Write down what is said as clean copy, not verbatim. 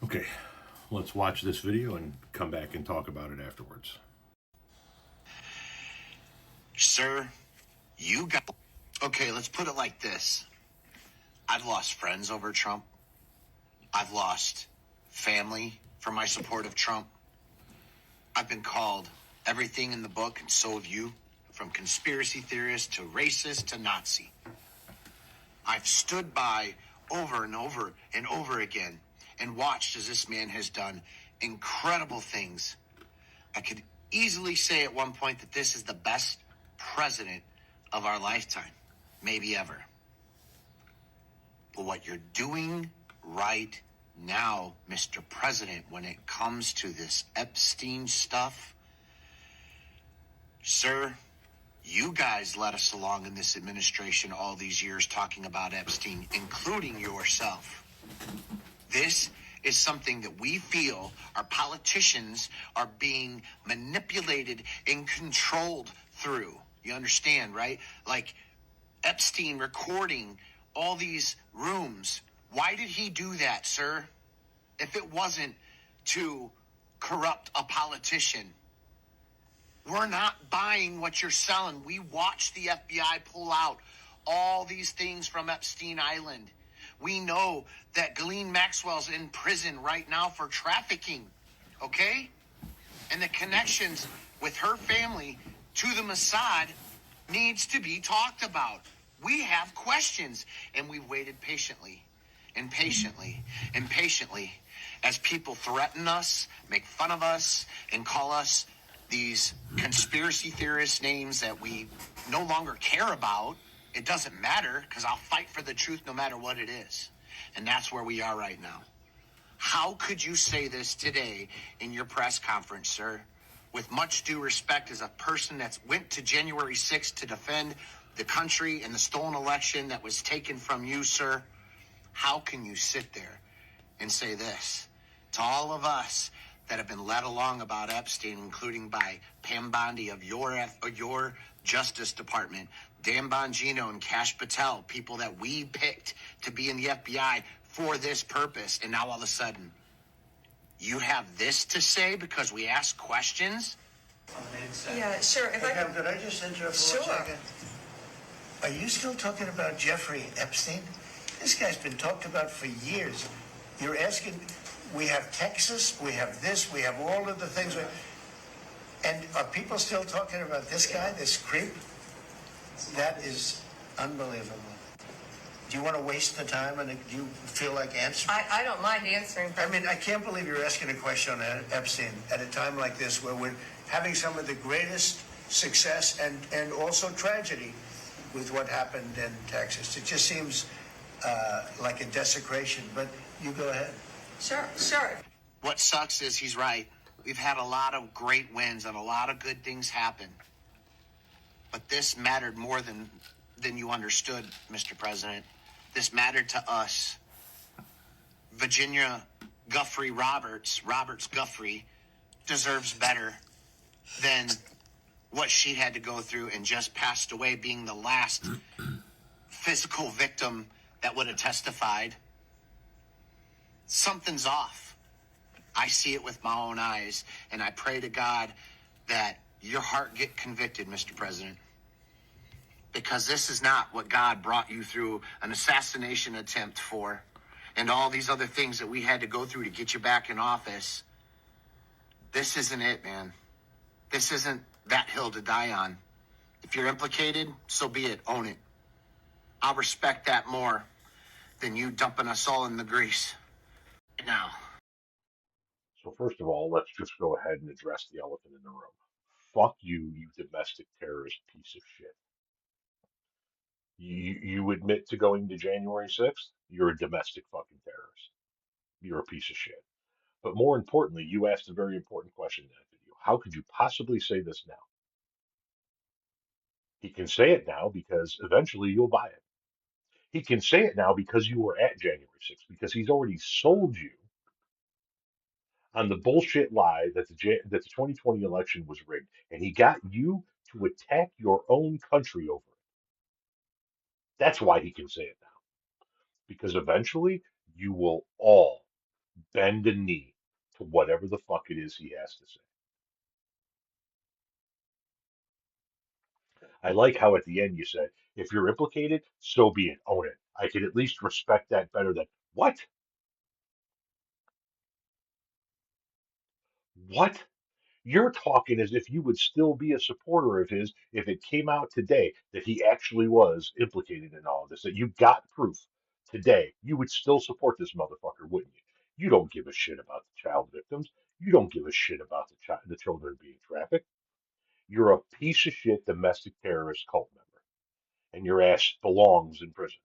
Okay, let's watch this video and come back and talk about it afterwards. Sir, you got... Okay, let's put it like this. I've lost friends over Trump. I've lost family for my support of Trump. I've been called everything in the book, and so have you, from conspiracy theorist to racist to Nazi. I've stood by over and over and over again and watched as this man has done incredible things. I could easily say at one point that this is the best president of our lifetime, maybe ever. But what you're doing right now, Mr. President, when it comes to this Epstein stuff, sir, you guys led us along in this administration all these years talking about Epstein, including yourself. This is something that we feel our politicians are being manipulated and controlled through. You understand, right? Like Epstein recording all these rooms. Why did he do that, sir? If it wasn't to corrupt a politician. We're not buying what you're selling. We watched the FBI pull out all these things from Epstein Island. We know that Ghislaine Maxwell's in prison right now for trafficking, okay? And the connections with her family to the Mossad needs to be talked about. We have questions, and we've waited patiently and patiently and patiently as people threaten us, make fun of us, and call us these conspiracy theorist names that we no longer care about. It doesn't matter, because I'll fight for the truth no matter what it is. And that's where we are right now. How could you say this today in your press conference, sir? With much due respect, as a person that's went to January 6th to defend the country and the stolen election that was taken from you, sir, how can you sit there and say this to all of us that have been led along about Epstein, including by Pam Bondi of your Justice Department, Dan Bongino and Kash Patel, people that we picked to be in the FBI for this purpose, and now all of a sudden, you have this to say because we ask questions? Yeah, sure. If I Pam, could I just interrupt for Sure. 1 second? Are you still talking about Jeffrey Epstein? This guy's been talked about for years. You're asking, we have Texas, we have this, we have all of the things. And are people still talking about this guy, this creep? That is unbelievable. Do you want to waste the time, and do you feel like answering? I don't mind answering. I mean, I can't believe you're asking a question on Epstein at a time like this where we're having some of the greatest success and also tragedy with what happened in Texas. It just seems like a desecration, but you go ahead. Sure. What sucks is he's right. We've had a lot of great wins and a lot of good things happen. But this mattered more than you understood, Mr. President. This mattered to us. Virginia Guffrey Roberts Guffrey, deserves better than what she had to go through and just passed away, being the last physical victim that would have testified. Something's off. I see it with my own eyes, and I pray to God that your heart get convicted, Mr. President, because this is not what God brought you through an assassination attempt for, and all these other things that we had to go through to get you back in office. This isn't it, man. This isn't that hill to die on. If you're implicated, so be it. Own it. I'll respect that more than you dumping us all in the grease. Now. So, first of all, let's just go ahead and address the elephant in the room. Fuck you, you domestic terrorist piece of shit. You admit to going to January 6th? You're a domestic fucking terrorist. You're a piece of shit. But more importantly, you asked a very important question in that video. How could you possibly say this now? He can say it now because eventually you'll buy it. He can say it now because you were at January 6th, because he's already sold you on the bullshit lie that the 2020 election was rigged, and he got you to attack your own country over it. That's why he can say it now, because eventually you will all bend a knee to whatever the fuck it is he has to say. I like how at the end you said, if you're implicated, so be it. Own it. I can at least respect that better than what? What? You're talking as if you would still be a supporter of his if it came out today that he actually was implicated in all of this, that you got proof today. You would still support this motherfucker, wouldn't you? You don't give a shit about the child victims. You don't give a shit about the children being trafficked. You're a piece of shit domestic terrorist cult member, and your ass belongs in prison.